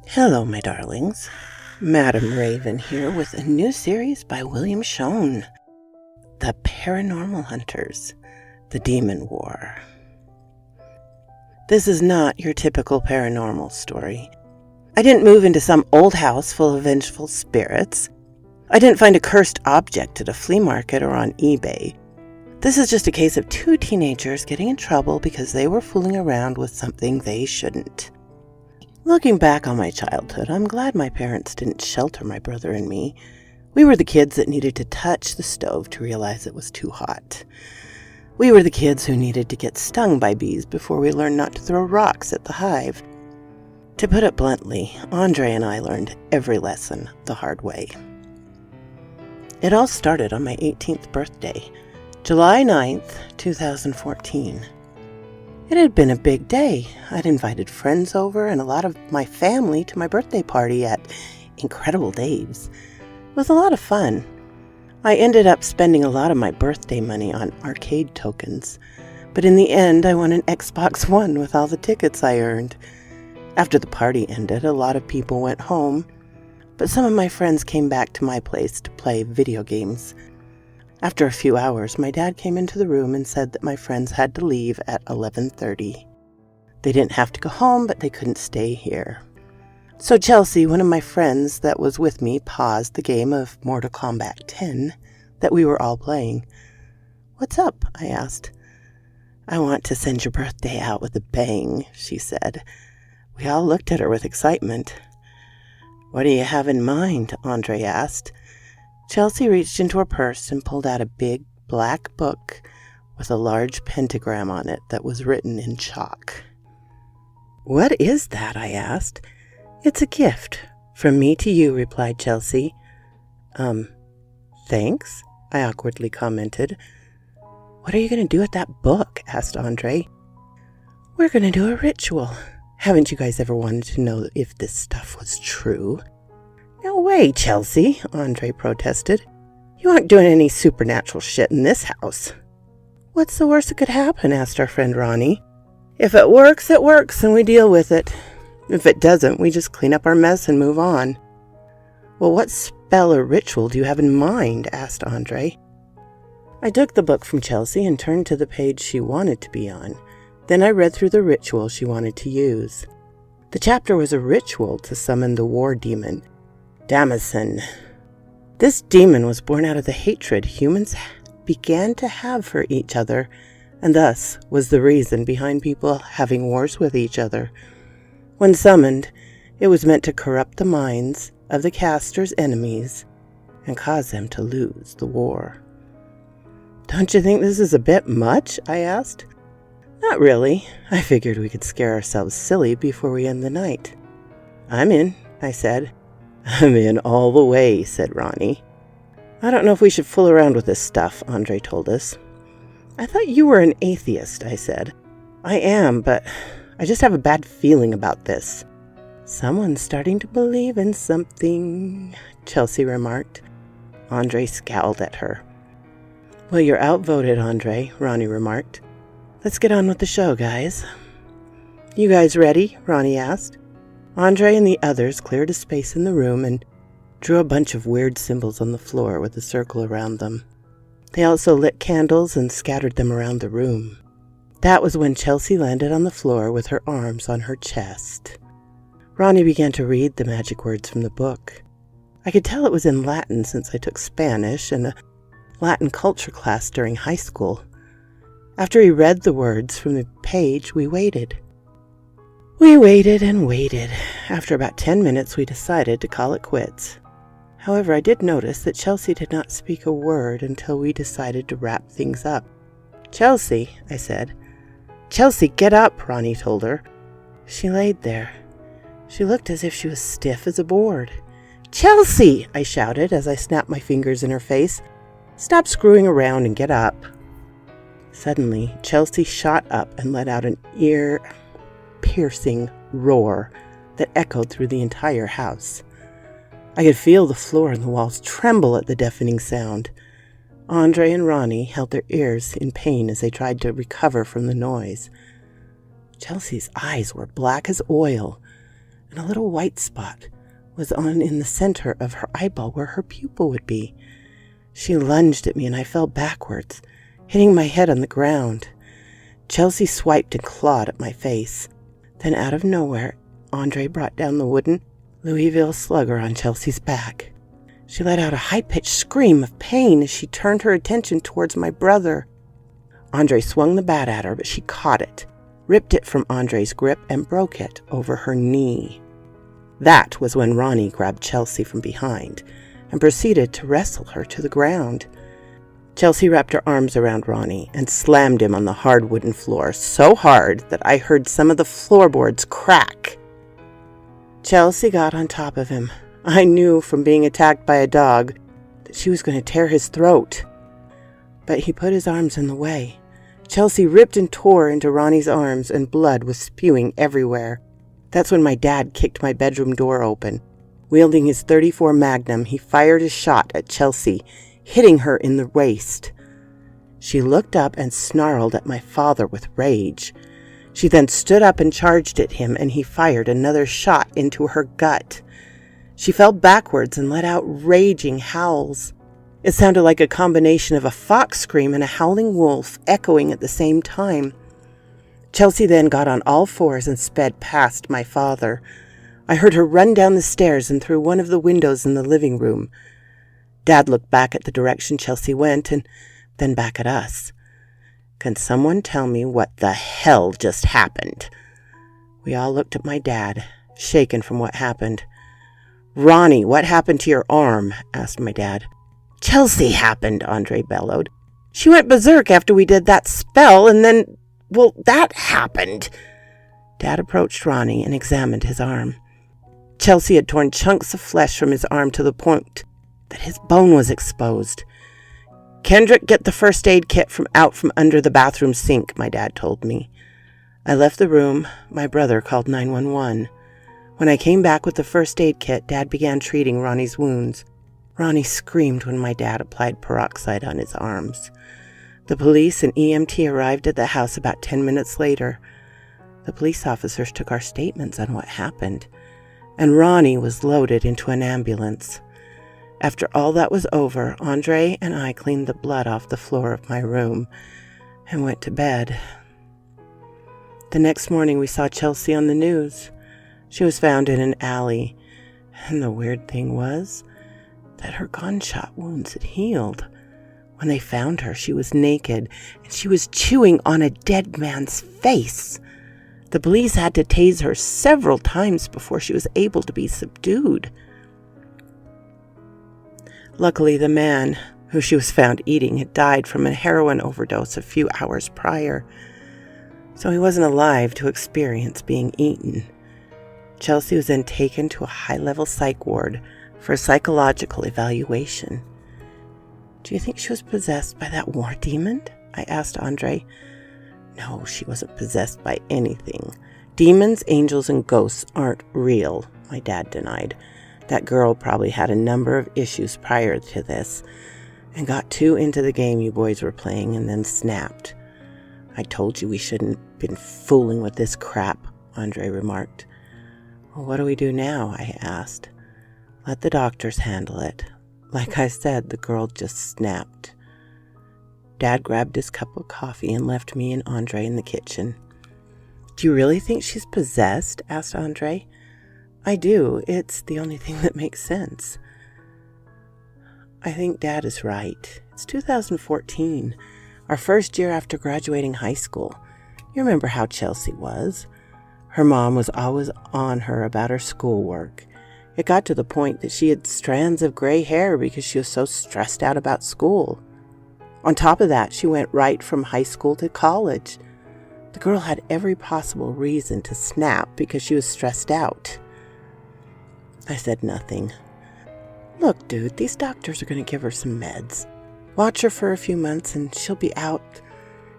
Hello, my darlings. Madam Raven here with a new series by William Schoen, The Paranormal Hunters, The Demon War. This is not your typical paranormal story. I didn't move into some old house full of vengeful spirits. I didn't find a cursed object at a flea market or on eBay. This is just a case of two teenagers getting in trouble because they were fooling around with something they shouldn't. Looking back on my childhood, I'm glad my parents didn't shelter my brother and me. We were the kids that needed to touch the stove to realize it was too hot. We were the kids who needed to get stung by bees before we learned not to throw rocks at the hive. To put it bluntly, Andre and I learned every lesson the hard way. It all started on my 18th birthday, July 9th, 2014. It had been a big day. I'd invited friends over and a lot of my family to my birthday party at Incredible Dave's. It was a lot of fun. I ended up spending a lot of my birthday money on arcade tokens, but in the end I won an Xbox One with all the tickets I earned. After the party ended, a lot of people went home, but some of my friends came back to my place to play video games. After a few hours, my dad came into the room and said that my friends had to leave at 11:30. They didn't have to go home, but they couldn't stay here. So Chelsea, one of my friends that was with me, paused the game of Mortal Kombat 10 that we were all playing. "What's up?" I asked. "I want to send your birthday out with a bang," she said. We all looked at her with excitement. "What do you have in mind?" Andre asked. Chelsea reached into her purse and pulled out a big black book with a large pentagram on it that was written in chalk. "What is that?" I asked. "It's a gift. From me to you," replied Chelsea. Thanks," I awkwardly commented. "What are you going to do with that book?" asked Andre. "We're going to do a ritual. Haven't you guys ever wanted to know if this stuff was true?" "No way, Chelsea," Andre protested. "You aren't doing any supernatural shit in this house." "What's the worst that could happen?" asked our friend Ronnie. "If it works, and we deal with it. If it doesn't, we just clean up our mess and move on." "Well, what spell or ritual do you have in mind?" asked Andre. I took the book from Chelsea and turned to the page she wanted to be on. Then I read through the ritual she wanted to use. The chapter was a ritual to summon the war demon, Damison. This demon was born out of the hatred humans began to have for each other, and thus was the reason behind people having wars with each other. When summoned, it was meant to corrupt the minds of the caster's enemies and cause them to lose the war. "Don't you think this is a bit much?" I asked. "Not really. I figured we could scare ourselves silly before we end the night." "I'm in," I said. "I'm in all the way," said Ronnie. "I don't know if we should fool around with this stuff," Andre told us. "I thought you were an atheist," I said. "I am, but I just have a bad feeling about this." "Someone's starting to believe in something," Chelsea remarked. Andre scowled at her. "Well, you're outvoted, Andre," Ronnie remarked. "Let's get on with the show, guys." "You guys ready?" Ronnie asked. Andre and the others cleared a space in the room and drew a bunch of weird symbols on the floor with a circle around them. They also lit candles and scattered them around the room. That was when Chelsea landed on the floor with her arms on her chest. Ronnie began to read the magic words from the book. I could tell it was in Latin since I took Spanish and a Latin culture class during high school. After he read the words from the page, we waited. We waited and waited. After about 10 minutes, we decided to call it quits. However, I did notice that Chelsea did not speak a word until we decided to wrap things up. "Chelsea," I said. "Chelsea, get up," Ronnie told her. She laid there. She looked as if she was stiff as a board. "Chelsea!" I shouted as I snapped my fingers in her face. "Stop screwing around and get up." Suddenly, Chelsea shot up and let out an ear-piercing roar that echoed through the entire house. I could feel the floor and the walls tremble at the deafening sound. Andre and Ronnie held their ears in pain as they tried to recover from the noise. Chelsea's eyes were black as oil, and a little white spot was on in the center of her eyeball where her pupil would be. She lunged at me and I fell backwards, hitting my head on the ground. Chelsea swiped and clawed at my face. Then out of nowhere, Andre brought down the wooden Louisville Slugger on Chelsea's back. She let out a high-pitched scream of pain as she turned her attention towards my brother. Andre swung the bat at her, but she caught it, ripped it from Andre's grip, and broke it over her knee. That was when Ronnie grabbed Chelsea from behind and proceeded to wrestle her to the ground. Chelsea wrapped her arms around Ronnie and slammed him on the hard wooden floor so hard that I heard some of the floorboards crack. Chelsea got on top of him. I knew from being attacked by a dog that she was going to tear his throat. But he put his arms in the way. Chelsea ripped and tore into Ronnie's arms and blood was spewing everywhere. That's when my dad kicked my bedroom door open. Wielding his .34 Magnum, he fired a shot at Chelsea, hitting her in the waist. She looked up and snarled at my father with rage. She then stood up and charged at him, and he fired another shot into her gut. She fell backwards and let out raging howls. It sounded like a combination of a fox scream and a howling wolf echoing at the same time. Chelsea then got on all fours and sped past my father. I heard her run down the stairs and through one of the windows in the living room. Dad looked back at the direction Chelsea went and then back at us. Can someone tell me what the hell just happened? We all looked at my dad, shaken from what happened. Ronnie, what happened to your arm? Asked my dad. Chelsea happened, Andre bellowed. She went berserk after we did that spell, and then, well, that happened. Dad approached Ronnie and examined his arm. Chelsea had torn chunks of flesh from his arm to the point that his bone was exposed. Kendrick, get the first aid kit from under the bathroom sink, my dad told me. I left the room. My brother called 911. When I came back with the first aid kit, Dad began treating Ronnie's wounds. Ronnie screamed when my dad applied peroxide on his arms. The police and EMT arrived at the house about 10 minutes later. The police officers took our statements on what happened, and Ronnie was loaded into an ambulance. After all that was over, Andre and I cleaned the blood off the floor of my room and went to bed. The next morning we saw Chelsea on the news. She was found in an alley, and the weird thing was that her gunshot wounds had healed. When they found her, she was naked, and she was chewing on a dead man's face. The police had to tase her several times before she was able to be subdued. Luckily, the man who she was found eating had died from a heroin overdose a few hours prior, so he wasn't alive to experience being eaten. Chelsea was then taken to a high-level psych ward for a psychological evaluation. Do you think she was possessed by that war demon? I asked Andre. No, she wasn't possessed by anything. Demons, angels, and ghosts aren't real, my dad denied. That girl probably had a number of issues prior to this and got too into the game you boys were playing and then snapped. I told you we shouldn't have been fooling with this crap, Andre remarked. Well, what do we do now? I asked. Let the doctors handle it. Like I said, the girl just snapped. Dad grabbed his cup of coffee and left me and Andre in the kitchen. Do you really think she's possessed? Asked Andre. I do. It's the only thing that makes sense. I think Dad is right. It's 2014, our first year after graduating high school. You remember how Chelsea was. Her mom was always on her about her schoolwork. It got to the point that she had strands of gray hair because she was so stressed out about school. On top of that, she went right from high school to college. The girl had every possible reason to snap because she was stressed out. I said nothing. Look, dude, these doctors are going to give her some meds. Watch her for a few months and she'll be out.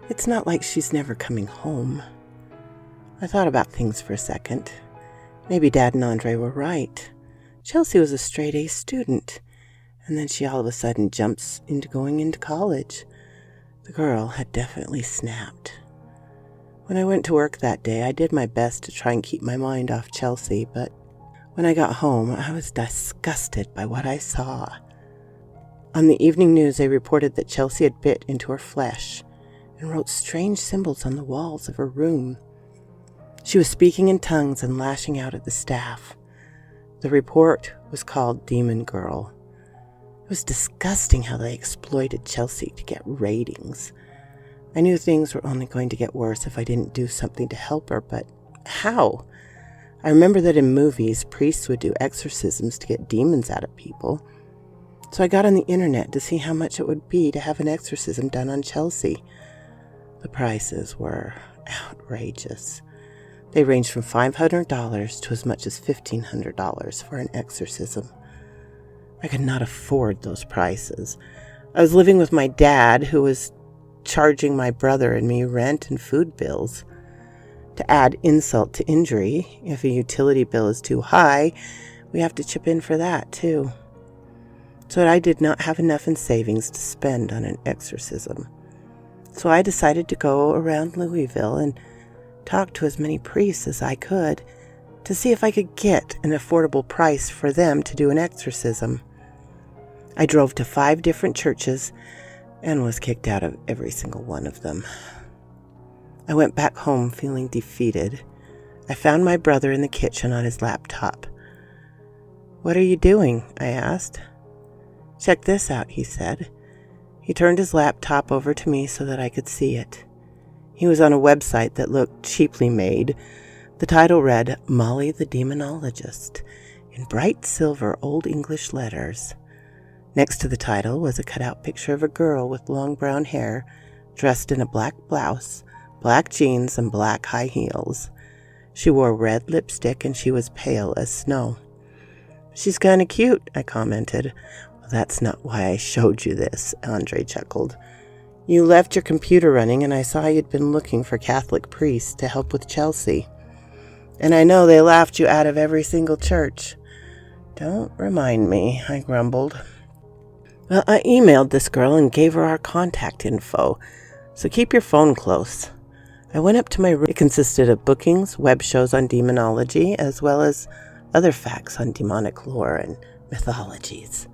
It's not like she's never coming home. I thought about things for a second. Maybe Dad and Andre were right. Chelsea was a straight-A student, and then she all of a sudden jumps into going into college. The girl had definitely snapped. When I went to work that day, I did my best to try and keep my mind off Chelsea, but When I got home, I was disgusted by what I saw. On the evening news, they reported that Chelsea had bit into her flesh and wrote strange symbols on the walls of her room. She was speaking in tongues and lashing out at the staff. The report was called Demon Girl. It was disgusting how they exploited Chelsea to get ratings. I knew things were only going to get worse if I didn't do something to help her, but how? I remember that in movies, priests would do exorcisms to get demons out of people. So I got on the internet to see how much it would be to have an exorcism done on Chelsea. The prices were outrageous. They ranged from $500 to as much as $1,500 for an exorcism. I could not afford those prices. I was living with my dad, who was charging my brother and me rent and food bills. To add insult to injury, if a utility bill is too high, we have to chip in for that too. So I did not have enough in savings to spend on an exorcism. So I decided to go around Louisville and talk to as many priests as I could to see if I could get an affordable price for them to do an exorcism. I drove to 5 different churches and was kicked out of every single one of them. I went back home feeling defeated. I found my brother in the kitchen on his laptop. "What are you doing?" I asked. "Check this out," he said. He turned his laptop over to me so that I could see it. He was on a website that looked cheaply made. The title read, "Molly the Demonologist," in bright silver Old English letters. Next to the title was a cutout picture of a girl with long brown hair, dressed in a black blouse, black jeans, and black high heels. She wore red lipstick and she was pale as snow. "She's kind of cute," I commented. "Well, that's not why I showed you this," Andre chuckled. "You left your computer running and I saw you'd been looking for Catholic priests to help with Chelsea. And I know they laughed you out of every single church." "Don't remind me," I grumbled. "Well, I emailed this girl and gave her our contact info, so keep your phone close." I went up to my room. It consisted of bookings, web shows on demonology, as well as other facts on demonic lore and mythologies.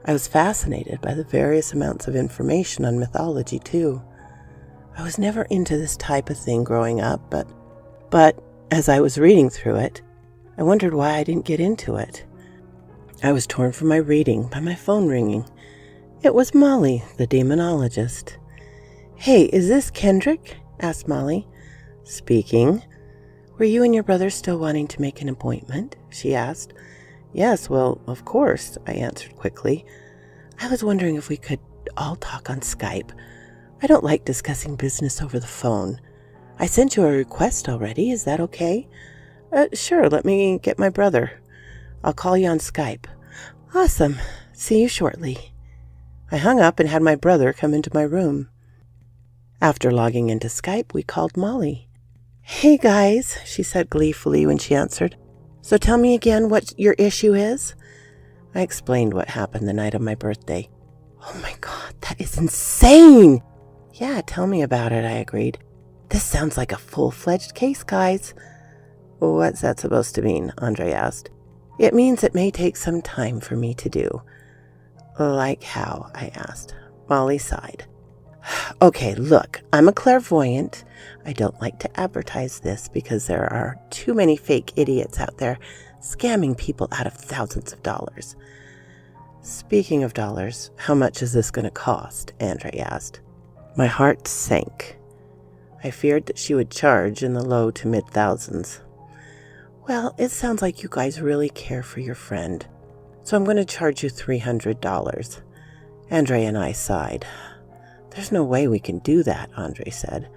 I was fascinated by the various amounts of information on mythology, too. I was never into this type of thing growing up, but as I was reading through it, I wondered why I didn't get into it. I was torn from my reading by my phone ringing. It was Molly, the demonologist. "Hey, is this Kendrick?" asked Molly. "Speaking." "Were you and your brother still wanting to make an appointment?" she asked. "Yes, well, of course," I answered quickly. "I was wondering if we could all talk on Skype. I don't like discussing business over the phone. I sent you a request already. Is that okay?" Sure, let me get my brother. I'll call you on Skype." "Awesome. See you shortly." I hung up and had my brother come into my room. After logging into Skype, we called Molly. "Hey guys," she said gleefully when she answered. "So tell me again what your issue is." I explained what happened the night of my birthday. "Oh my God, that is insane!" "Yeah, tell me about it," I agreed. "This sounds like a full-fledged case, guys." "What's that supposed to mean?" Andre asked. "It means it may take some time for me to do." "Like how?" I asked. Molly sighed. "Okay, look, I'm a clairvoyant. I don't like to advertise this because there are too many fake idiots out there scamming people out of thousands of dollars." "Speaking of dollars, how much is this going to cost?" Andre asked. My heart sank. I feared that she would charge in the low to mid-thousands. "Well, it sounds like you guys really care for your friend, so I'm going to charge you $300. Andre and I sighed. "There's no way we can do that," Andre said.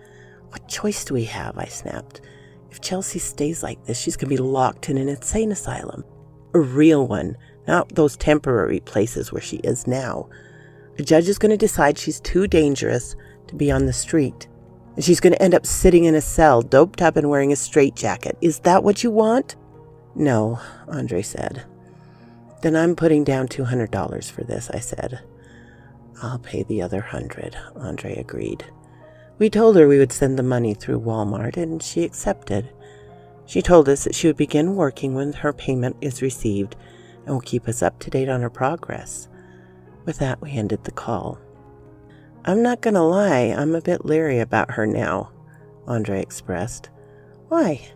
"What choice do we have?" I snapped. "If Chelsea stays like this, she's going to be locked in an insane asylum. A real one, not those temporary places where she is now. A judge is going to decide she's too dangerous to be on the street. And she's going to end up sitting in a cell, doped up and wearing a straitjacket. Is that what you want?" "No," Andre said. "Then I'm putting down $200 for this," I said. "I'll pay the other $100, Andre agreed. We told her we would send the money through Walmart, and she accepted. She told us that she would begin working when her payment is received and will keep us up to date on her progress. With that, we ended the call. I'm not going to lie, I'm a bit leery about her now, Andre expressed. Why?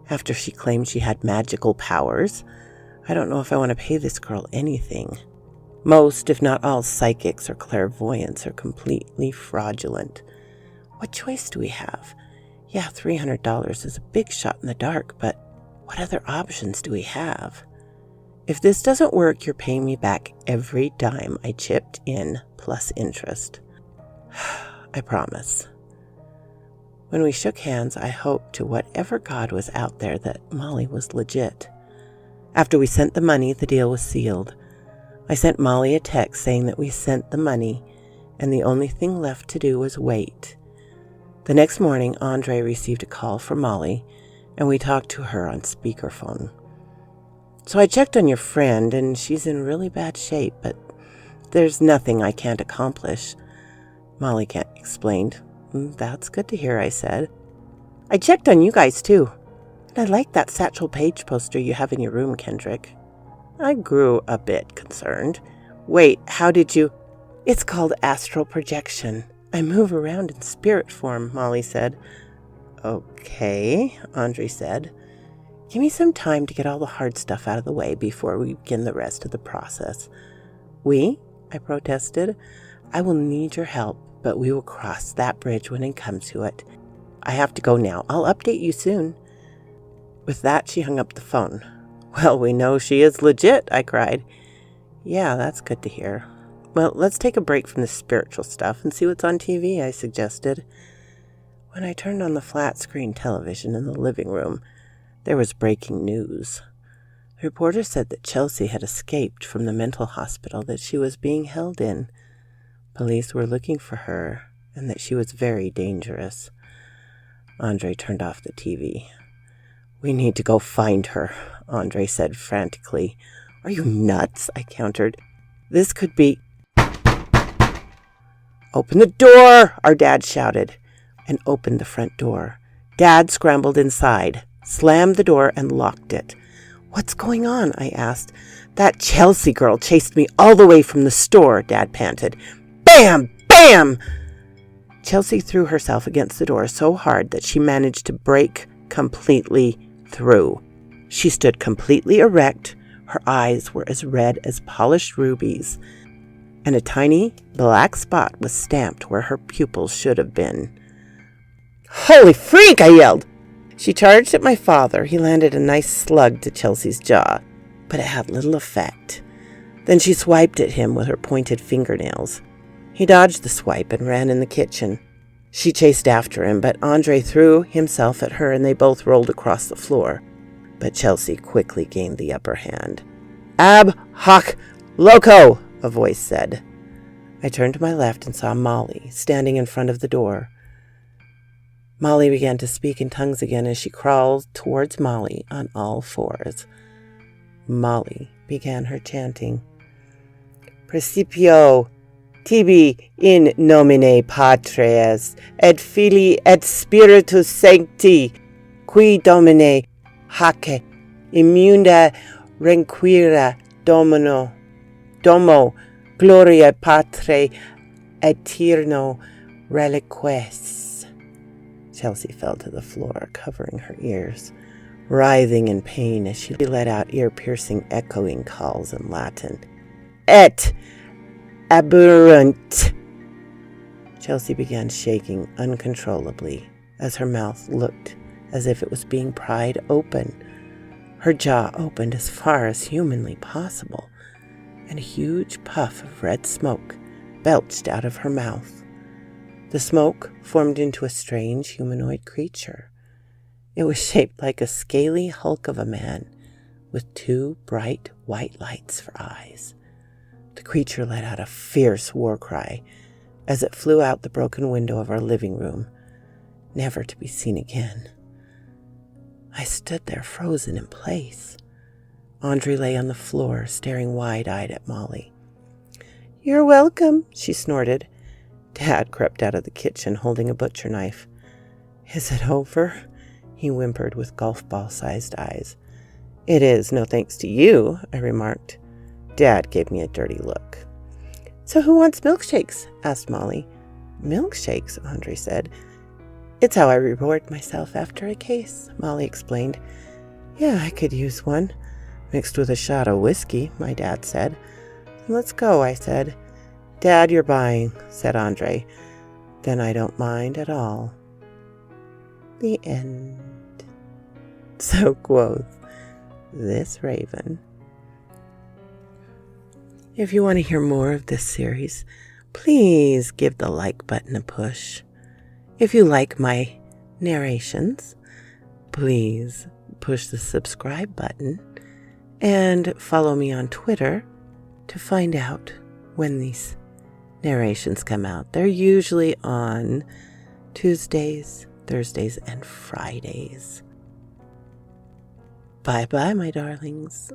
After she claimed she had magical powers, I don't know if I want to pay this girl anything. Most, if not all, psychics or clairvoyants are completely fraudulent. What choice do we have? Yeah, $300 is a big shot in the dark, but what other options do we have? If this doesn't work, you're paying me back every dime I chipped in plus interest. I promise. When we shook hands, I hoped to whatever God was out there that Molly was legit. After we sent the money, the deal was sealed. I sent Molly a text saying that we sent the money, and the only thing left to do was wait. The next morning, Andre received a call from Molly, and we talked to her on speakerphone. So I checked on your friend, and she's in really bad shape, but there's nothing I can't accomplish. Molly explained. That's good to hear, I said. I checked on you guys, too. And I like that Satchel Paige poster you have in your room, Kendrick. I grew a bit concerned. Wait, how did you... It's called astral projection. I move around in spirit form, Molly said. Okay, Andre said. Give me some time to get all the hard stuff out of the way before we begin the rest of the process. I protested. I will need your help, but we will cross that bridge when it comes to it. I have to go now. I'll update you soon. With that, she hung up the phone. Well, we know she is legit, I cried. Yeah, that's good to hear. Well, let's take a break from the spiritual stuff and see what's on TV, I suggested. When I turned on the flat-screen television in the living room, there was breaking news. The reporter said that Chelsea had escaped from the mental hospital that she was being held in. Police were looking for her, and that she was very dangerous. Andre turned off the TV. We need to go find her, Andre said frantically. Are you nuts? I countered. This could be... Open the door, our dad shouted, and opened the front door. Dad scrambled inside, slammed the door, and locked it. What's going on? I asked. That Chelsea girl chased me all the way from the store, Dad panted. Bam! Bam! Chelsea threw herself against the door so hard that she managed to break completely through. She stood completely erect. Her eyes were as red as polished rubies, and a tiny black spot was stamped where her pupils should have been. Holy freak! I yelled. She charged at my father. He landed a nice slug to Chelsea's jaw, but it had little effect. Then she swiped at him with her pointed fingernails. He dodged the swipe and ran in the kitchen. She chased after him, but Andre threw himself at her and they both rolled across the floor. But Chelsea quickly gained the upper hand. Ab hoc loco, a voice said. I turned to my left and saw Molly standing in front of the door. Molly began to speak in tongues again as she crawled towards Molly on all fours. Molly began her chanting. Principio tibi in nomine Patris et Filii et Spiritus Sancti, qui Domine hac immunda requira domo gloria Patre eterno reliques. Chelsea fell to the floor, covering her ears, writhing in pain as she let out ear-piercing echoing calls in Latin. Et aberrant! Chelsea began shaking uncontrollably as her mouth looked as if it was being pried open. Her jaw opened as far as humanly possible, and a huge puff of red smoke belched out of her mouth. The smoke formed into a strange humanoid creature. It was shaped like a scaly hulk of a man with two bright white lights for eyes. The creature let out a fierce war cry as it flew out the broken window of our living room, never to be seen again. I stood there frozen in place. Andre lay on the floor, staring wide-eyed at Molly. You're welcome, she snorted. Dad crept out of the kitchen, holding a butcher knife. Is it over? he whimpered with golf ball-sized eyes. It is, no thanks to you, I remarked. Dad gave me a dirty look. So who wants milkshakes? Asked Molly. Milkshakes, Andre said. It's how I reward myself after a case, Molly explained. Yeah, I could use one. Mixed with a shot of whiskey, my dad said. Let's go, I said. Dad, you're buying, said Andre. Then I don't mind at all. The end. So quoth this raven. If you want to hear more of this series, please give the like button a push. If you like my narrations, please push the subscribe button and follow me on Twitter to find out when these narrations come out. They're usually on Tuesdays, Thursdays, and Fridays. Bye-bye, my darlings.